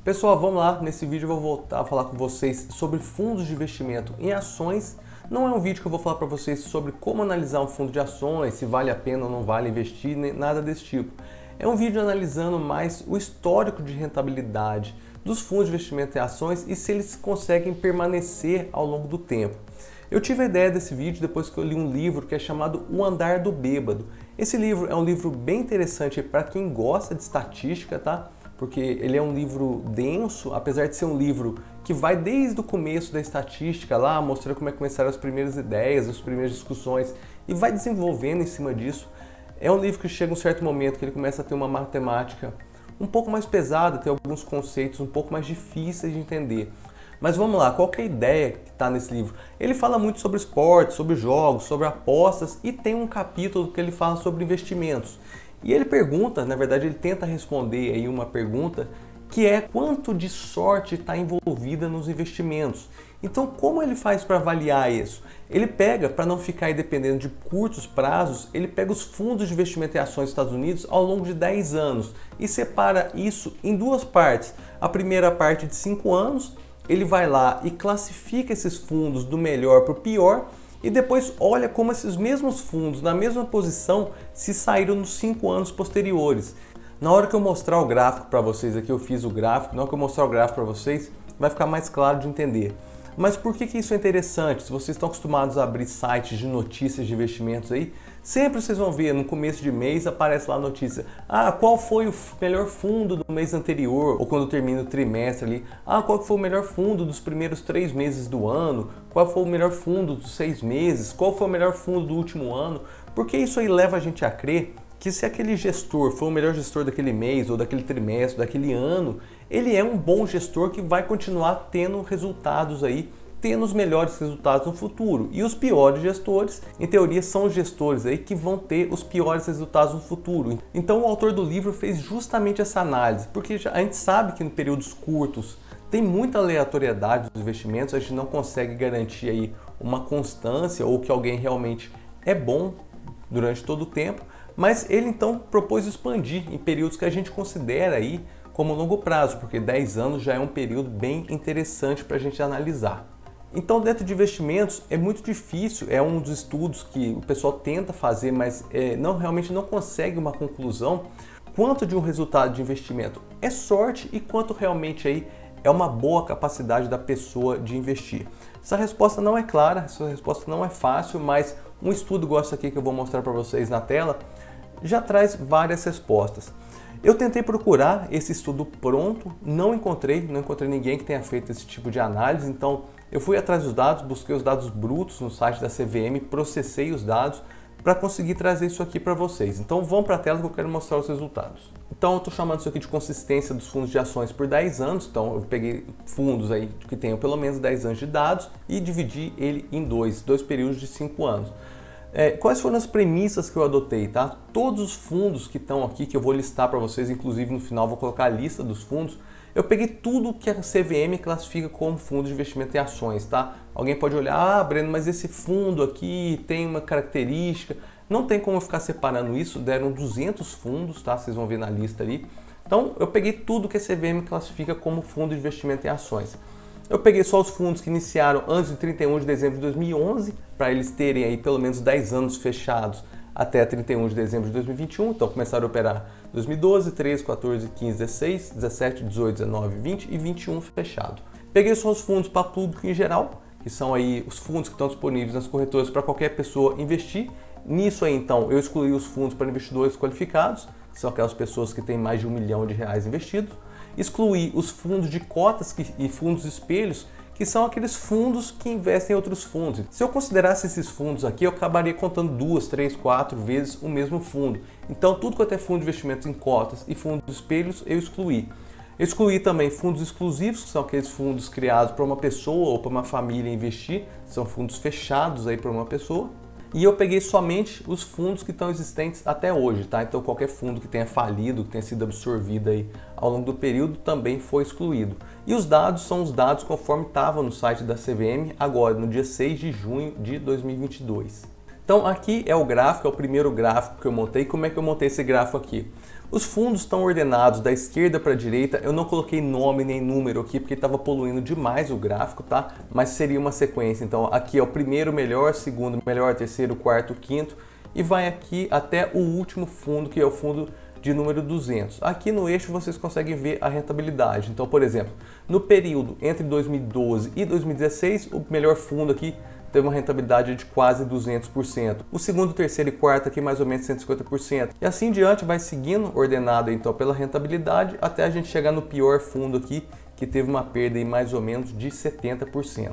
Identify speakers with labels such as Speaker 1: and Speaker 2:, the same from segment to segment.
Speaker 1: Pessoal, vamos lá. Nesse vídeo eu vou voltar a falar com vocês sobre fundos de investimento em ações. Não é um vídeo que eu vou falar para vocês sobre como analisar um fundo de ações, se vale a pena ou não vale investir, nem nada desse tipo. É um vídeo analisando mais o histórico de rentabilidade dos fundos de investimento em ações e se eles conseguem permanecer ao longo do tempo. Eu tive a ideia desse vídeo depois que eu li um livro que é chamado O Andar do Bêbado. Esse livro é um livro bem interessante para quem gosta de estatística, tá? Porque ele é um livro denso, apesar de ser um livro que vai desde o começo da estatística lá, mostrando como é que começaram as primeiras ideias, as primeiras discussões, e vai desenvolvendo em cima disso. É um livro que chega um certo momento que ele começa a ter uma matemática um pouco mais pesada, tem alguns conceitos um pouco mais difíceis de entender. Mas vamos lá, qual que é a ideia que está nesse livro? Ele fala muito sobre esporte, sobre jogos, sobre apostas e tem um capítulo que ele fala sobre investimentos. E ele pergunta, na verdade ele tenta responder aí uma pergunta que é quanto de sorte está envolvida nos investimentos. Então como ele faz para avaliar isso? Ele pega, para não ficar aí dependendo de curtos prazos, ele pega os fundos de investimento em ações dos Estados Unidos ao longo de 10 anos e separa isso em duas partes. A primeira parte de 5 anos, ele vai lá e classifica esses fundos do melhor para o pior e depois olha como esses mesmos fundos, na mesma posição, se saíram nos 5 anos posteriores. Na hora que eu mostrar o gráfico para vocês aqui, eu fiz o gráfico, na hora que eu mostrar o gráfico para vocês, vai ficar mais claro de entender. Mas por que isso é interessante? Se vocês estão acostumados a abrir sites de notícias de investimentos aí, sempre vocês vão ver, no começo de mês aparece lá a notícia. Qual foi o melhor fundo do mês anterior? Ou quando termina o trimestre ali. Qual foi o melhor fundo dos primeiros 3 meses do ano? Qual foi o melhor fundo dos 6 meses? Qual foi o melhor fundo do último ano? Porque isso aí leva a gente a crer que se aquele gestor foi o melhor gestor daquele mês, ou daquele trimestre, daquele ano, ele é um bom gestor que vai continuar tendo resultados aí, tendo os melhores resultados no futuro. E os piores gestores, em teoria, são os gestores aí que vão ter os piores resultados no futuro. Então o autor do livro fez justamente essa análise, porque a gente sabe que em períodos curtos tem muita aleatoriedade dos investimentos, a gente não consegue garantir aí uma constância ou que alguém realmente é bom durante todo o tempo, mas ele então propôs expandir em períodos que a gente considera aí como longo prazo, porque 10 anos já é um período bem interessante para a gente analisar. Então, dentro de investimentos é muito difícil, é um dos estudos que o pessoal tenta fazer, mas realmente não consegue uma conclusão quanto de um resultado de investimento é sorte e quanto realmente aí é uma boa capacidade da pessoa de investir. Essa resposta não é clara, essa resposta não é fácil, mas um estudo igual esse aqui que eu vou mostrar para vocês na tela já traz várias respostas. Eu tentei procurar esse estudo pronto, não encontrei ninguém que tenha feito esse tipo de análise, então eu fui atrás dos dados, busquei os dados brutos no site da CVM, processei os dados para conseguir trazer isso aqui para vocês. Então vamos para a tela que eu quero mostrar os resultados. Então eu estou chamando isso aqui de consistência dos fundos de ações por 10 anos, então eu peguei fundos aí que tenham pelo menos 10 anos de dados e dividi ele em dois períodos de 5 anos. Quais foram as premissas que eu adotei, tá? Todos os fundos que estão aqui, que eu vou listar para vocês, inclusive no final vou colocar a lista dos fundos, eu peguei tudo que a CVM classifica como fundo de investimento em ações, tá? Alguém pode olhar, Breno, mas esse fundo aqui tem uma característica, não tem como eu ficar separando isso, deram 200 fundos, tá? Vocês vão ver na lista ali. Então eu peguei tudo que a CVM classifica como fundo de investimento em ações. Eu peguei só os fundos que iniciaram antes de 31 de dezembro de 2011, para eles terem aí pelo menos 10 anos fechados até 31 de dezembro de 2021. Então começaram a operar 2012, 13, 14, 15, 16, 17, 18, 19, 20 e 21 fechado. Peguei só os fundos para público em geral, que são aí os fundos que estão disponíveis nas corretoras para qualquer pessoa investir. Nisso aí então eu excluí os fundos para investidores qualificados, que são aquelas pessoas que têm mais de R$1 milhão investidos. Excluir os fundos de cotas e fundos espelhos, que são aqueles fundos que investem em outros fundos. Se eu considerasse esses fundos aqui, eu acabaria contando 2, 3, 4 vezes o mesmo fundo. Então, tudo quanto é fundo de investimentos em cotas e fundos espelhos, eu excluí. Excluí também fundos exclusivos, que são aqueles fundos criados para uma pessoa ou para uma família investir, são fundos fechados aí para uma pessoa. E eu peguei somente os fundos que estão existentes até hoje, tá? Então qualquer fundo que tenha falido, que tenha sido absorvido aí ao longo do período também foi excluído. E os dados são os dados conforme estavam no site da CVM agora, no dia 6 de junho de 2022. Então aqui é o gráfico, é o primeiro gráfico que eu montei. Como é que eu montei esse gráfico aqui? Os fundos estão ordenados da esquerda para a direita. Eu não coloquei nome nem número aqui porque estava poluindo demais o gráfico, tá? Mas seria uma sequência. Então aqui é o primeiro melhor, segundo melhor, terceiro, quarto, quinto e vai aqui até o último fundo, que é o fundo de número 200. Aqui no eixo vocês conseguem ver a rentabilidade. Então, por exemplo, no período entre 2012 e 2016, o melhor fundo aqui teve uma rentabilidade de quase 200%. O segundo, terceiro e quarto aqui mais ou menos 150%. E assim diante vai seguindo ordenado então pela rentabilidade até a gente chegar no pior fundo aqui, que teve uma perda em mais ou menos de 70%.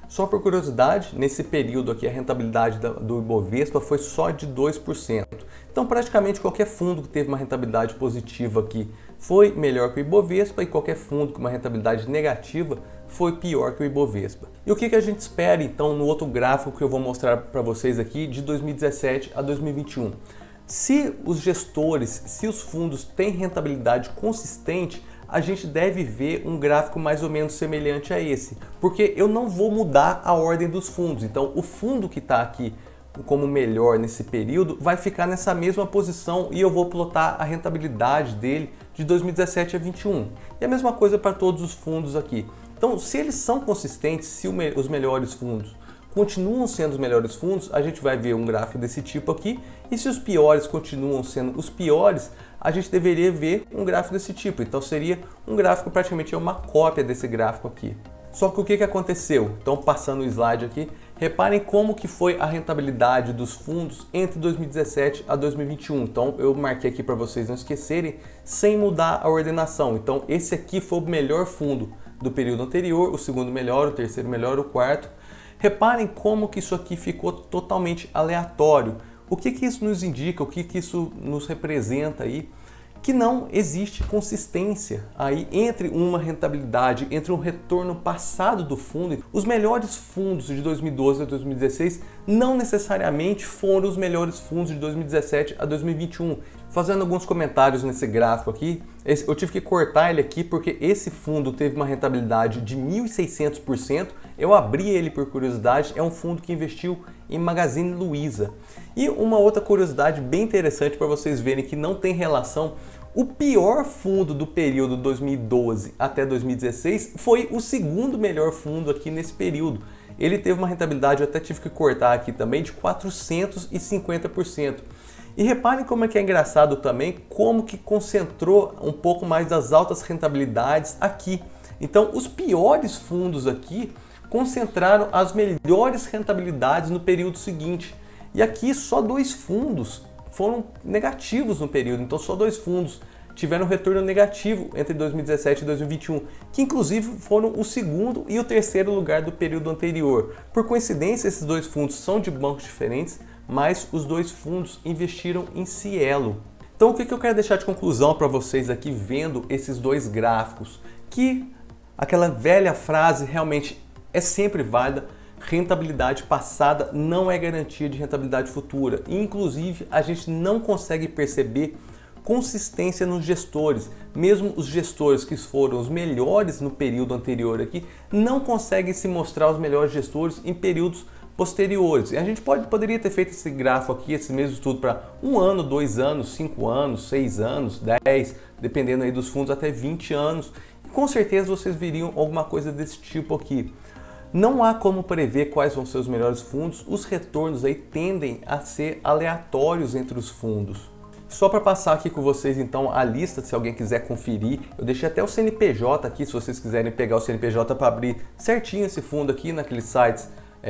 Speaker 1: Só por curiosidade, nesse período aqui a rentabilidade do Ibovespa foi só de 2%. Então praticamente qualquer fundo que teve uma rentabilidade positiva aqui foi melhor que o Ibovespa e qualquer fundo com uma rentabilidade negativa foi pior que o Ibovespa. E o que a gente espera então no outro gráfico que eu vou mostrar para vocês aqui de 2017 a 2021? Se os gestores, se os fundos têm rentabilidade consistente, a gente deve ver um gráfico mais ou menos semelhante a esse, porque eu não vou mudar a ordem dos fundos. Então o fundo que está aqui como melhor nesse período vai ficar nessa mesma posição e eu vou plotar a rentabilidade dele de 2017 a 2021. E a mesma coisa para todos os fundos aqui. Então, se eles são consistentes, se os melhores fundos continuam sendo os melhores fundos, a gente vai ver um gráfico desse tipo aqui. E se os piores continuam sendo os piores, a gente deveria ver um gráfico desse tipo. Então, seria um gráfico praticamente uma cópia desse gráfico aqui. Só que o que aconteceu? Então, passando o slide aqui, reparem como que foi a rentabilidade dos fundos entre 2017 a 2021. Então, eu marquei aqui para vocês não esquecerem, sem mudar a ordenação. Então, esse aqui foi o melhor fundo do período anterior, o segundo melhor, o terceiro melhor, o quarto. Reparem como que isso aqui ficou totalmente aleatório. O que isso nos indica? O que isso nos representa aí? Que não existe consistência aí entre uma rentabilidade, entre um retorno passado do fundo. Os melhores fundos de 2012 a 2016 não necessariamente foram os melhores fundos de 2017 a 2021. Fazendo alguns comentários nesse gráfico aqui, eu tive que cortar ele aqui porque esse fundo teve uma rentabilidade de 1.600%. Eu abri ele por curiosidade, é um fundo que investiu em Magazine Luiza. E uma outra curiosidade bem interessante para vocês verem que não tem relação, o pior fundo do período 2012 até 2016 foi o segundo melhor fundo aqui nesse período. Ele teve uma rentabilidade, eu até tive que cortar aqui também, de 450%. E reparem como é que é engraçado também, como que concentrou um pouco mais das altas rentabilidades aqui. Então, os piores fundos aqui concentraram as melhores rentabilidades no período seguinte. E aqui só 2 fundos foram negativos no período, então só 2 fundos tiveram retorno negativo entre 2017 e 2021, que inclusive foram o segundo e o terceiro lugar do período anterior. Por coincidência, esses 2 fundos são de bancos diferentes, mas os 2 fundos investiram em Cielo. Então o que eu quero deixar de conclusão para vocês aqui vendo esses 2 gráficos? Que aquela velha frase realmente é sempre válida. Rentabilidade passada não é garantia de rentabilidade futura. Inclusive, a gente não consegue perceber consistência nos gestores. Mesmo os gestores que foram os melhores no período anterior aqui, não conseguem se mostrar os melhores gestores em períodos posteriores. E a gente poderia ter feito esse gráfico aqui, esse mesmo estudo para 1 ano, 2 anos, 5 anos, 6 anos, 10, dependendo aí dos fundos, até 20 anos. E com certeza vocês viriam alguma coisa desse tipo aqui. Não há como prever quais vão ser os melhores fundos, os retornos aí tendem a ser aleatórios entre os fundos. Só para passar aqui com vocês então a lista, se alguém quiser conferir, eu deixei até o CNPJ aqui, se vocês quiserem pegar o CNPJ para abrir certinho esse fundo aqui naqueles sites,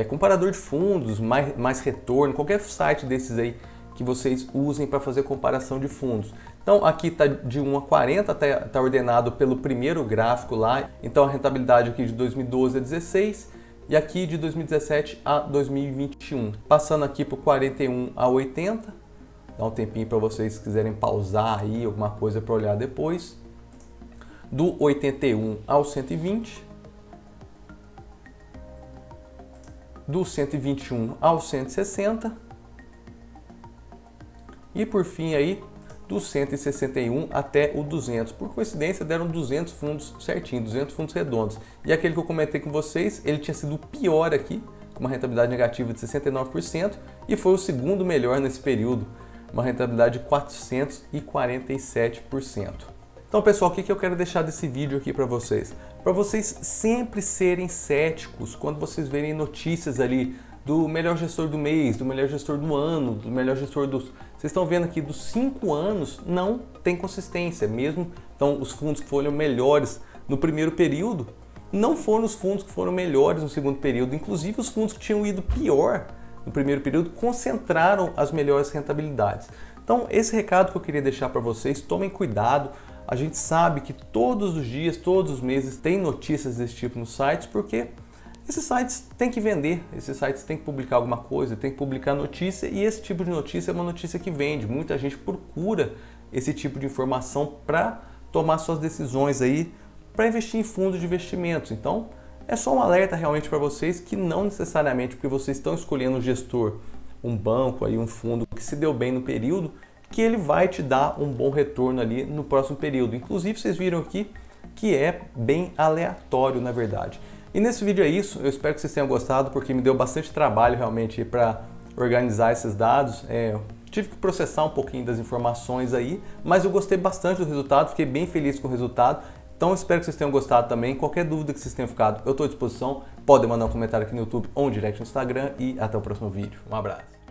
Speaker 1: comparador de fundos, mais retorno, qualquer site desses aí que vocês usem para fazer comparação de fundos. Então aqui está de 1 a 40, está ordenado pelo primeiro gráfico lá, então a rentabilidade aqui de 2012 a 16 e aqui de 2017 a 2021. Passando aqui para o 41 a 80, dá um tempinho para vocês quiserem pausar aí alguma coisa para olhar depois. Do 81 ao 120, do 121 ao 160 e por fim aí do 161 até o 200. Por coincidência deram 200 fundos certinho, 200 fundos redondos. E aquele que eu comentei com vocês, ele tinha sido o pior aqui, com uma rentabilidade negativa de 69% e foi o segundo melhor nesse período. uma rentabilidade de 447%. Então, pessoal, o que eu quero deixar desse vídeo aqui para vocês? Para vocês sempre serem céticos quando vocês verem notícias ali do melhor gestor do mês, do melhor gestor do ano, do melhor gestor dos... Vocês estão vendo aqui, dos 5 anos não tem consistência, mesmo então os fundos que foram melhores no primeiro período, não foram os fundos que foram melhores no segundo período, inclusive os fundos que tinham ido pior no primeiro período concentraram as melhores rentabilidades. Então, esse recado que eu queria deixar para vocês, tomem cuidado. A gente sabe que todos os dias, todos os meses tem notícias desse tipo nos sites, porque esses sites têm que vender, esses sites têm que publicar alguma coisa, têm que publicar notícia, e esse tipo de notícia é uma notícia que vende. Muita gente procura esse tipo de informação para tomar suas decisões aí, para investir em fundos de investimentos. Então, é só um alerta realmente para vocês que não necessariamente porque vocês estão escolhendo um gestor, um banco, aí, um fundo que se deu bem no período, que ele vai te dar um bom retorno ali no próximo período. Inclusive, vocês viram aqui que é bem aleatório, na verdade. E nesse vídeo é isso. Eu espero que vocês tenham gostado, porque me deu bastante trabalho realmente para organizar esses dados. Tive que processar um pouquinho das informações aí, mas eu gostei bastante do resultado, fiquei bem feliz com o resultado. Então espero que vocês tenham gostado também. Qualquer dúvida que vocês tenham ficado, eu estou à disposição. Podem mandar um comentário aqui no YouTube ou um direct no Instagram e até o próximo vídeo. Um abraço.